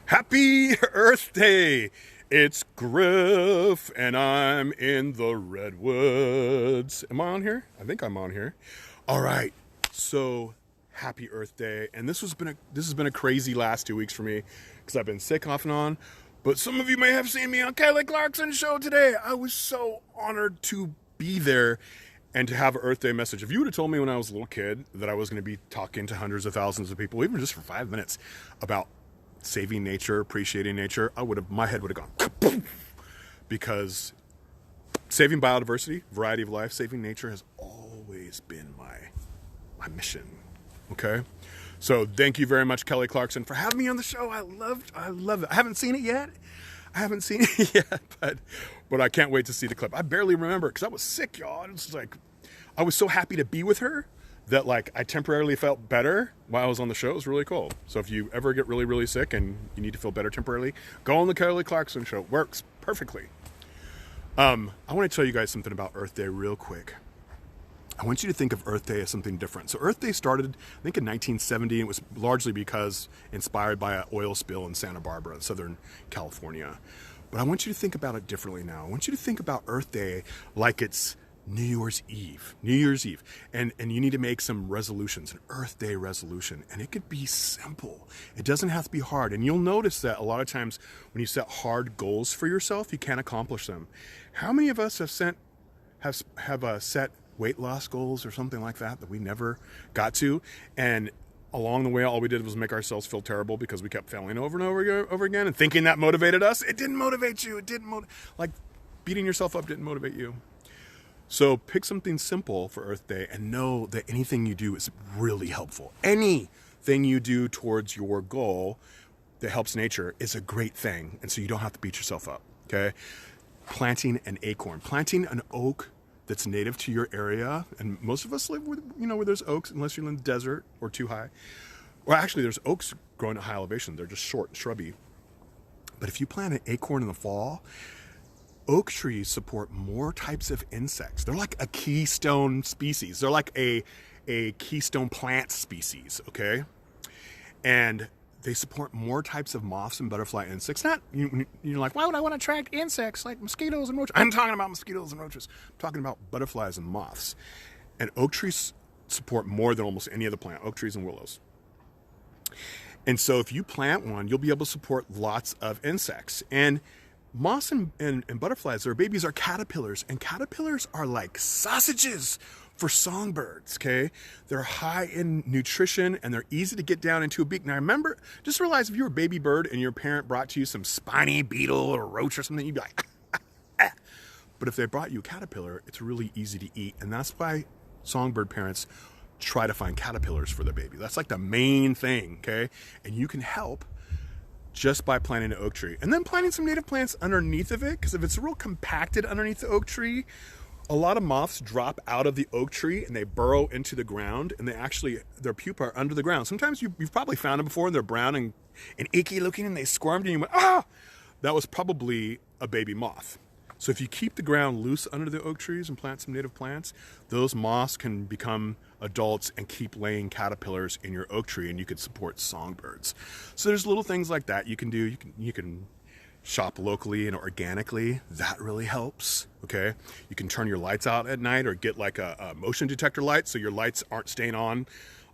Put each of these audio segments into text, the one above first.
Happy Earth Day! It's Griff, and I'm in the Redwoods. Am I on here? I think I'm on here. All right. So, happy Earth Day, and this has been a crazy last 2 weeks for me because I've been sick off and on. But some of you may have seen me on Clarkson's show today. I was so honored to be there and to have an Earth Day message. If you would have told me when I was a little kid that I was going to be talking to hundreds of thousands of people, even just for 5 minutes, about saving nature, appreciating nature, my head would have gone because saving biodiversity, variety of life, saving nature has always been my mission. Okay, so thank you very much, Kelly Clarkson, for having me on the show. I love it. I haven't seen it yet, but I can't wait to see the clip. I barely remember because I was sick, y'all. It's like I was so happy to be with her that I temporarily felt better while I was on the show. It was really cool. So if you ever get really, really sick and you need to feel better temporarily, go on the Kelly Clarkson show. It works perfectly. I want to tell you guys something about Earth Day real quick. I want you to think of Earth Day as something different. So Earth Day started, I think, in 1970. It was largely because inspired by an oil spill in Santa Barbara, Southern California. But I want you to think about it differently now. I want you to think about Earth Day like it's New Year's Eve, and you need to make some resolutions, an Earth Day resolution, and it could be simple. It doesn't have to be hard, and you'll notice that a lot of times when you set hard goals for yourself, you can't accomplish them. How many of us have set weight loss goals or something like that we never got to, and along the way, all we did was make ourselves feel terrible because we kept failing over and over again and thinking that motivated us? It didn't motivate you. Like beating yourself up didn't motivate you. So pick something simple for Earth Day and know that anything you do is really helpful. Anything you do towards your goal that helps nature is a great thing. And so you don't have to beat yourself up, okay? Planting an acorn, planting an oak that's native to your area. And most of us live where there's oaks, unless you're in the desert or too high. Or actually there's oaks growing at high elevation. They're just short and shrubby. But if you plant an acorn in the fall, oak trees support more types of insects. They're like a keystone species. They're like a keystone plant species, okay? And they support more types of moths and butterfly insects. You're like, why would I want to attract insects like mosquitoes and roaches? I'm talking about mosquitoes and roaches. I'm talking about butterflies and moths. And oak trees support more than almost any other plant, oak trees and willows. And so if you plant one, you'll be able to support lots of insects. And moths and butterflies, their babies are caterpillars, and caterpillars are like sausages for songbirds, okay? They're high in nutrition, and they're easy to get down into a beak. Now remember, just realize if you were a baby bird and your parent brought to you some spiny beetle or roach or something, you'd be like, ah. But if they brought you a caterpillar, it's really easy to eat, and that's why songbird parents try to find caterpillars for their baby. That's like the main thing, okay? And you can help just by planting an oak tree and then planting some native plants underneath of it, because if it's real compacted underneath the oak tree, a lot of moths drop out of the oak tree and they burrow into the ground, and their pupa are under the ground. Sometimes you've probably found them before, and they're brown and icky looking, and they squirmed and you went, ah! That was probably a baby moth. So if you keep the ground loose under the oak trees and plant some native plants, those moths can become adults and keep laying caterpillars in your oak tree, and you could support songbirds. So there's little things like that you can do. You can shop locally and organically. That really helps, okay? You can turn your lights out at night or get like a motion detector light so your lights aren't staying on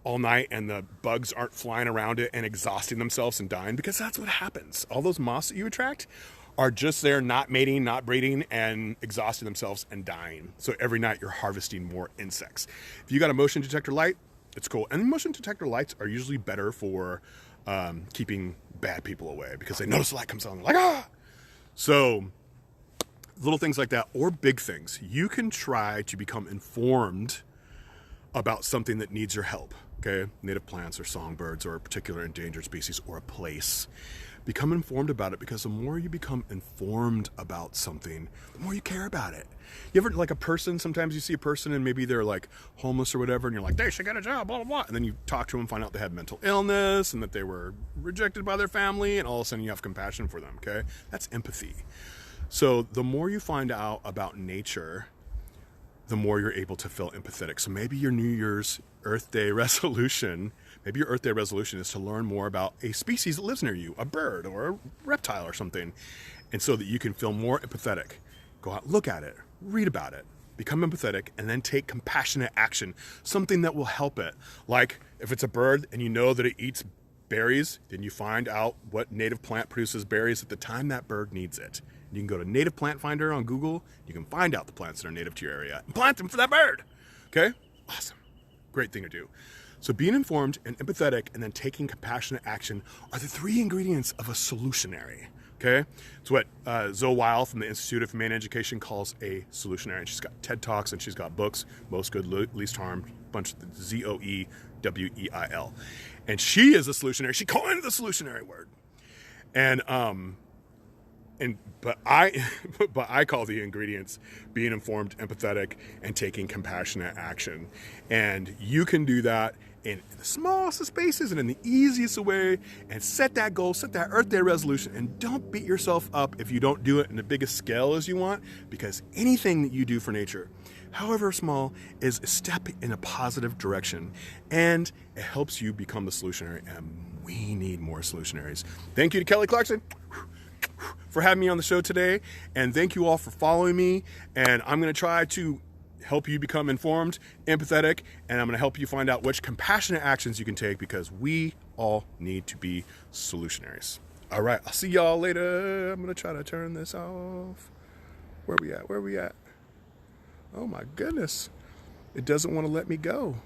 all night and the bugs aren't flying around it and exhausting themselves and dying, because that's what happens. All those moths that you attract are just there not mating, not breeding, and exhausting themselves and dying. So every night you're harvesting more insects. If you got a motion detector light, it's cool. And motion detector lights are usually better for keeping bad people away, because they notice the light comes on, they're like, ah! So little things like that, or big things. You can try to become informed about something that needs your help, okay? Native plants or songbirds or a particular endangered species or a place. Become informed about it, because the more you become informed about something, the more you care about it. You ever, like a person, sometimes you see a person and maybe they're like homeless or whatever, and you're like, they should get a job, blah, blah, blah. And then you talk to them and find out they had mental illness and that they were rejected by their family, and all of a sudden you have compassion for them, okay? That's empathy. So the more you find out about nature, the more you're able to feel empathetic. So maybe your New Year's Earth Day resolution, Maybe your Earth Day resolution is to learn more about a species that lives near you, a bird or a reptile or something, and so that you can feel more empathetic. Go out, look at it, read about it, become empathetic, and then take compassionate action, something that will help it. Like if it's a bird and you know that it eats berries, then you find out what native plant produces berries at the time that bird needs it. You can go to Native Plant Finder on Google. You can find out the plants that are native to your area and plant them for that bird. Okay? Awesome. Great thing to do. So being informed and empathetic and then taking compassionate action are the 3 ingredients of a solutionary. Okay? It's what Zoe Weil from the Institute of Humane Education calls a solutionary. And she's got TED Talks and she's got books, Most Good, Least Harm, bunch of Zoeweil. And she is a solutionary. She coined the solutionary word. But I call the ingredients being informed, empathetic, and taking compassionate action. And you can do that in the smallest of spaces and in the easiest way, and set that goal, set that Earth Day resolution, and don't beat yourself up if you don't do it in the biggest scale as you want, because anything that you do for nature, however small, is a step in a positive direction, and it helps you become the solutionary, and we need more solutionaries. Thank you to Kelly Clarkson for having me on the show today, and thank you all for following me, and I'm going to try to help you become informed, empathetic, and I'm going to help you find out which compassionate actions you can take, because we all need to be solutionaries. All right, I'll see y'all later. I'm going to try to turn this off. Where we at? Oh my goodness. It doesn't want to let me go.